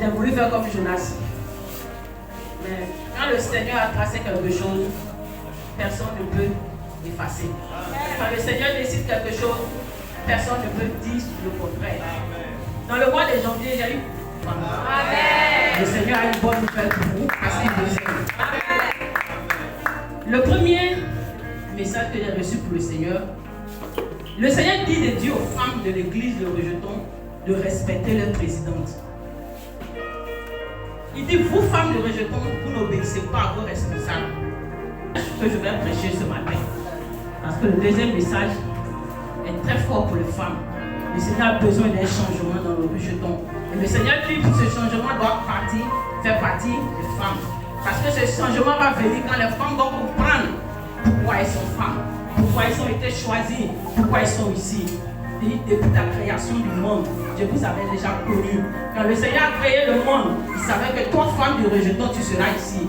J'ai voulu faire comme Jonas. Mais quand le Seigneur a tracé quelque chose, personne ne peut effacer. Quand le Seigneur décide quelque chose, personne ne peut dire le contraire. Dans le mois de janvier, j'ai eu. Amen. Le Seigneur a une bonne nouvelle pour vous. Parce qu'il vous aime. Le premier message que j'ai reçu pour le Seigneur dit de dire aux femmes de l'église de Rejeton de respecter leur présidente. Il dit, vous femmes de Rejeton, vous n'obéissez pas à vos responsables. Que je vais prêcher ce matin. Parce que le deuxième message est très fort pour les femmes. Le Seigneur a besoin d'un changement dans le Rejeton. Et le Seigneur dit que ce changement doit faire partie des femmes. Parce que ce changement va venir quand les femmes vont comprendre pourquoi elles sont femmes, pourquoi elles ont été choisies, pourquoi elles sont ici. Et depuis la création du monde, je vous avais déjà connu. Quand le Seigneur a créé le monde, il savait que toi, femme du Rejeton, tu seras ici.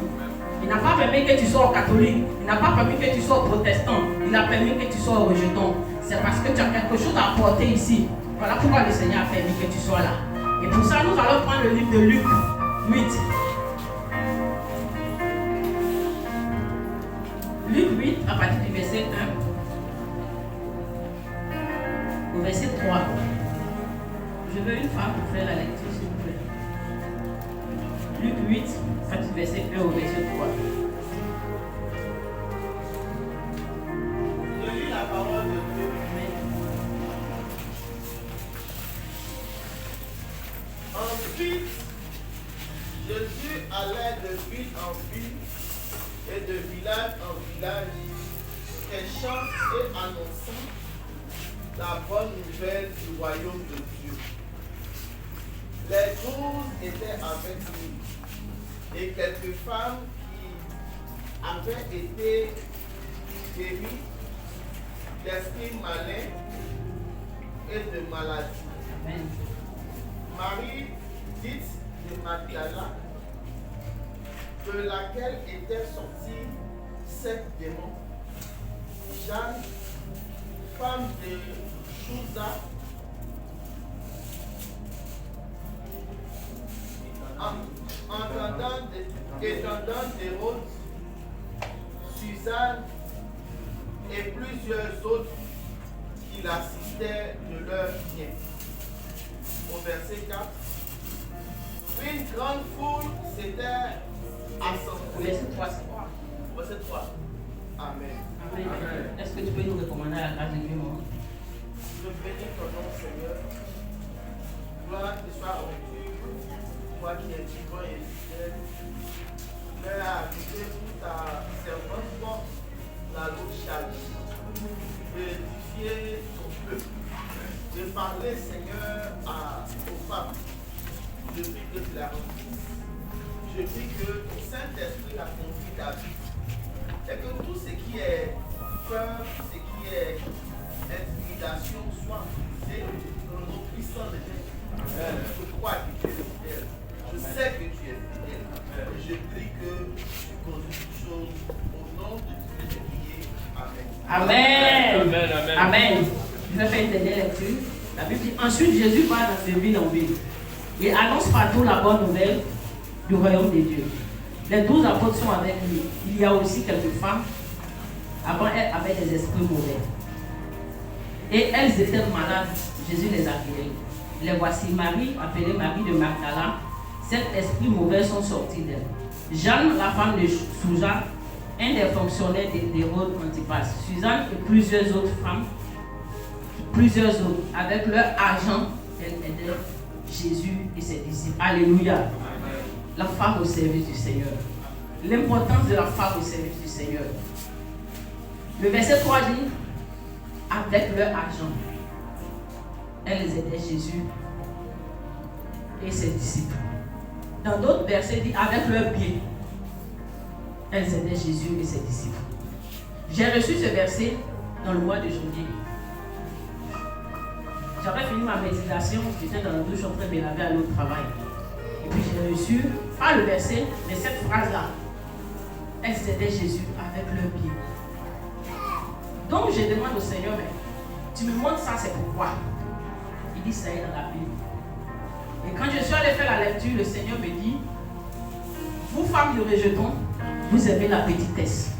Il n'a pas permis que tu sois catholique, il n'a pas permis que tu sois protestant, il a permis que tu sois au Rejeton. C'est parce que tu as quelque chose à apporter ici. Voilà pourquoi le Seigneur a permis que tu sois là. Et pour ça, nous allons prendre le livre de Luc 8. Luc 8, à partir du verset 1 au verset 3. Je veux une femme pour faire la lecture, s'il vous plaît. Luc 8, à partir du verset 1 au verset 3. Je lis la parole de Dieu. Ensuite, Jésus allait de ville en ville et de village en village, prêchant et annonçant la bonne nouvelle du royaume de Dieu. Les 12 étaient avec lui, et quelques femmes qui avaient été guéries d'esprits malins et de maladies. Amen. Marie, dite de Magdala, de laquelle étaient sortis 7 démons. Jeanne, femme de Chouza, intendant d'Hérode, Suzanne et plusieurs autres qui l'assistaient de leur bien. Au verset 4, une grande foule s'était assemblée. Verset 3, c'est quoi? Verset 3. Amen. Amen. Est-ce que tu peux nous recommander la grâce de Dieu, maman? Je bénis ton nom, Seigneur. Gloire te soit rendue, toi qui es vivant et fidèle. L'heure a arrivé pour ta servante porte la lourde charge d'édifier ton peuple, de parler, Seigneur, aux femmes, depuis que tu l'as rendu. Je prie que ton Saint-Esprit la conduit ta vie. Et que tout ce qui est peur, ce qui est intimidation soit brisé dans le nom puissant de Jésus. Je crois que tu es fidèle. Je sais que tu es fidèle. Et je prie que tu conduis toutes choses au nom de Dieu de prier. Amen. Amen. Amen, amen. Amen. Je vais faire une dernière lecture. La Bible dit, ensuite Jésus va de ville en ville. Il annonce partout la bonne nouvelle du royaume de Dieu. Les 12 apôtres sont avec lui. Il y a aussi quelques femmes. Avant elles avaient des esprits mauvais. Et elles étaient malades. Jésus les a guéries. Les voici. Marie, appelée Marie de Magdala. 7 esprits mauvais sont sortis d'elle. Jeanne, la femme de Souza, un des fonctionnaires d'Hérode Antipas. Suzanne et plusieurs autres femmes, avec leur argent, elles aidaient Jésus et ses disciples. Alléluia. La femme au service du Seigneur. L'importance de la femme au service du Seigneur. Le verset 3 dit, avec leur argent, elles aidaient Jésus et ses disciples. Dans d'autres versets, dit, avec leurs pieds, elles aidaient Jésus et ses disciples. J'ai reçu ce verset dans le mois de janvier. J'avais fini ma méditation, j'étais dans la douche en train de me laver à l'autre travail. Et puis j'ai reçu, pas le verset, mais cette phrase-là. Elles aidaient Jésus avec leurs pieds. Donc je demande au Seigneur, mais tu me montres ça, c'est pourquoi? Il dit ça est dans la Bible. Et quand je suis allé fait la lecture, le Seigneur me dit, vous femmes de rejeton, vous aimez la petitesse.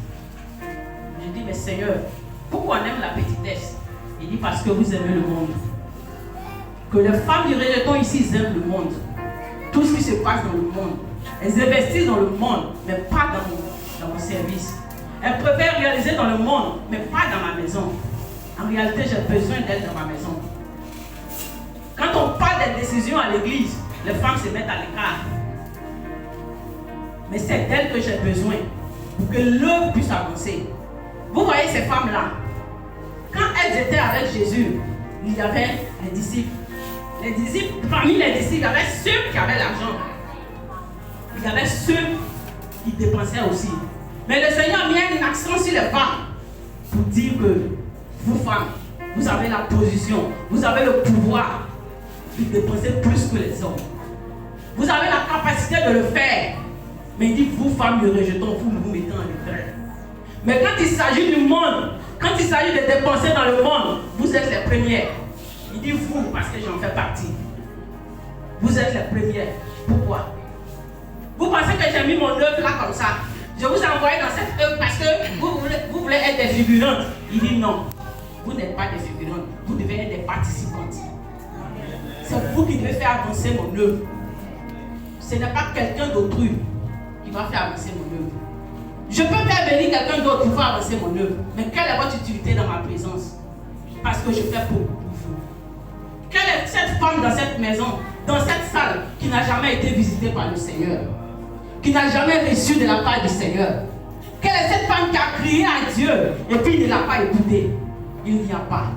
Je dis, mais Seigneur, pourquoi on aime la petitesse? Il dit, parce que vous aimez le monde. Que les femmes du rejeton ici aiment le monde. Tout ce qui se passe dans le monde. Elles investissent dans le monde, mais pas dans mon service. Elles préfèrent réaliser dans le monde, mais pas dans ma maison. En réalité, j'ai besoin d'elles dans ma maison. Quand on parle des décisions à l'église, les femmes se mettent à l'écart. Mais c'est d'elles que j'ai besoin pour que l'œuvre puisse avancer. Vous voyez ces femmes-là, quand elles étaient avec Jésus, il y avait les disciples. Les disciples, parmi les disciples, il y avait ceux qui avaient l'argent. Il y avait ceux qui dépensaient aussi. Mais le Seigneur a mis un accent sur les femmes pour dire que vous femmes, vous avez la position, vous avez le pouvoir de dépenser plus que les hommes. Vous avez la capacité de le faire. Mais il dit, vous femmes de rejetons, vous vous mettez en retrait. Mais quand il s'agit du monde, quand il s'agit de dépenser dans le monde, vous êtes les premières. Il dit vous, parce que j'en fais partie. Vous êtes les premières. Pourquoi? Vous pensez que j'ai mis mon œuvre là comme ça? Je vous ai envoyé dans cette œuvre parce que vous voulez être des figurantes. Il dit non. Vous n'êtes pas des figurantes. Vous devez être des participantes. C'est vous qui devez faire avancer mon œuvre. Ce n'est pas quelqu'un d'autrui qui va faire avancer mon œuvre. Je peux faire venir quelqu'un d'autre pour faire avancer mon œuvre. Mais quelle est votre utilité dans ma présence? Parce que je fais pour vous. Quelle est cette femme dans cette maison, dans cette salle, qui n'a jamais été visitée par le Seigneur? Qui n'a jamais reçu de la part du Seigneur? Quelle est cette femme qui a crié à Dieu et puis il ne l'a pas écouté? Il n'y a pas.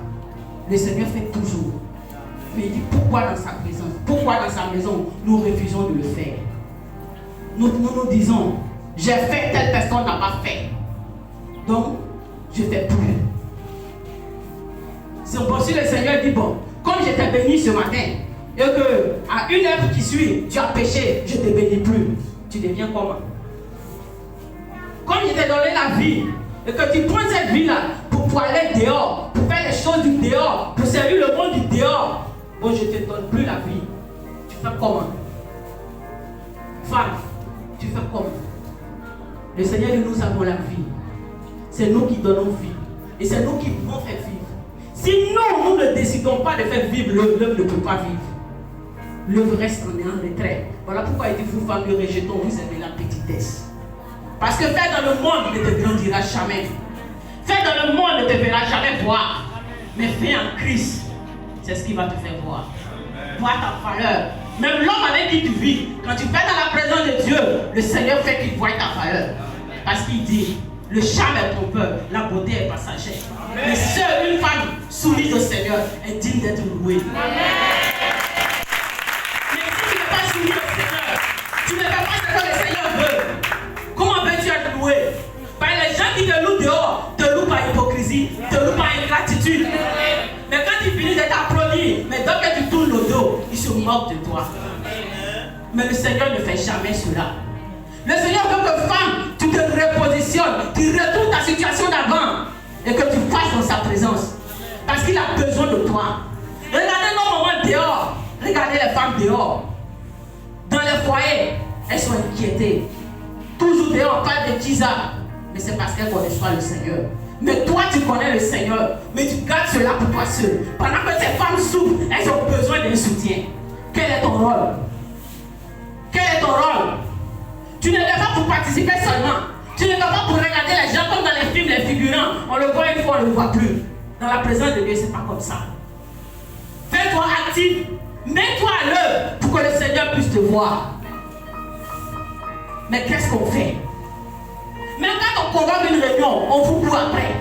Le Seigneur fait toujours. Mais il dit pourquoi dans sa présence, pourquoi dans sa maison, nous refusons de le faire? Nous disons, j'ai fait, telle personne n'a pas fait. Donc, je ne fais plus. C'est bon, si le Seigneur dit, bon, comme je t'ai béni ce matin, et que à une heure qui suit, tu as péché, je ne te bénis plus. Tu deviens comment? Comme je t'ai donné la vie, et que tu prends cette vie-là pour aller dehors, pour faire les choses du dehors, pour servir le monde du dehors, bon, je ne te donne plus la vie. Tu fais comment? Femme, tu fais comment? Le Seigneur dit, nous avons la vie. C'est nous qui donnons vie. Et c'est nous qui pouvons faire vivre. Si nous ne décidons pas de faire vivre, l'œuvre ne peut pas vivre. L'œuvre reste en retrait. Voilà pourquoi il dit, vous femmes de rejetons, vous aimez la petitesse. Parce que faire dans le monde ne te grandira jamais. Faire dans le monde ne te fera jamais voir. Mais faire en Christ, c'est ce qui va te faire voir. Voir ta valeur. Même l'homme avec qui tu vis, quand tu fais dans la présence de Dieu, le Seigneur fait qu'il voit ta valeur. Parce qu'il dit, le charme est trompeur, la beauté est passagère. Mais seule une femme soumise au Seigneur est digne d'être louée. Mais si tu n'es pas soumis au Seigneur, tu ne fais pas ce que le Seigneur veut. Comment veux-tu être loué? Par les gens qui te louent dehors, te louent par hypocrisie, te louent par ingratitude. Mais quand ils finissent d'être applaudis, mais dès que tu tournes le dos, ils se moquent de toi. Mais le Seigneur ne fait jamais cela. Le Seigneur veut que femme, tu te repositionnes, tu retournes ta situation d'avant et que tu fasses dans sa présence. Parce qu'il a besoin de toi. Regardez nos moments dehors. Regardez les femmes dehors. Dans les foyers, elles sont inquiétées. Toujours dehors, on parle de Kisa. Mais c'est parce qu'elles connaissent pas le Seigneur. Mais toi, tu connais le Seigneur. Mais tu gardes cela pour toi seul. Pendant que ces femmes souffrent, elles ont besoin d'un soutien. Quel est ton rôle? Quel est ton rôle? Tu ne l'es pas pour participer seulement. Tu ne l'es pas pour regarder les gens comme dans les films, les figurants. On le voit une fois, on ne le voit plus. Dans la présence de Dieu, ce n'est pas comme ça. Fais-toi actif. Mets-toi à l'œuvre pour que le Seigneur puisse te voir. Mais qu'est-ce qu'on fait? Même quand on convoque une réunion, on vous court après.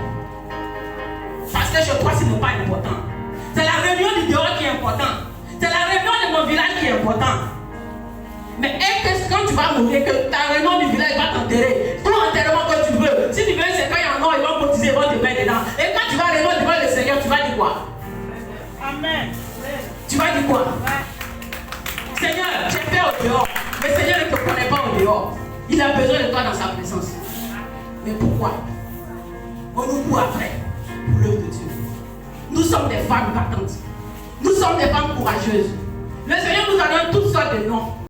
Parce que je crois que ce n'est pas important. C'est la réunion du dehors qui est importante. C'est la réunion de mon village qui est importante. Mais est-ce que quand tu vas mourir, que ta réunion du village va t'enterrer, tout enterrement que tu veux, si tu veux, c'est quand il y en a, ils vont cotiser, ils vont te mettre dedans. Et quand tu vas réunion devant le Seigneur, tu vas dire quoi? Amen. Tu vas dire quoi? Seigneur, j'ai fait au dehors. Mais Seigneur ne te connaît pas au dehors. Il a besoin de toi dans sa présence. Mais pourquoi? On nous court après pour l'œuvre de Dieu. Nous sommes des femmes battantes. Nous sommes des femmes courageuses. Le Seigneur nous a donné toutes sortes de noms.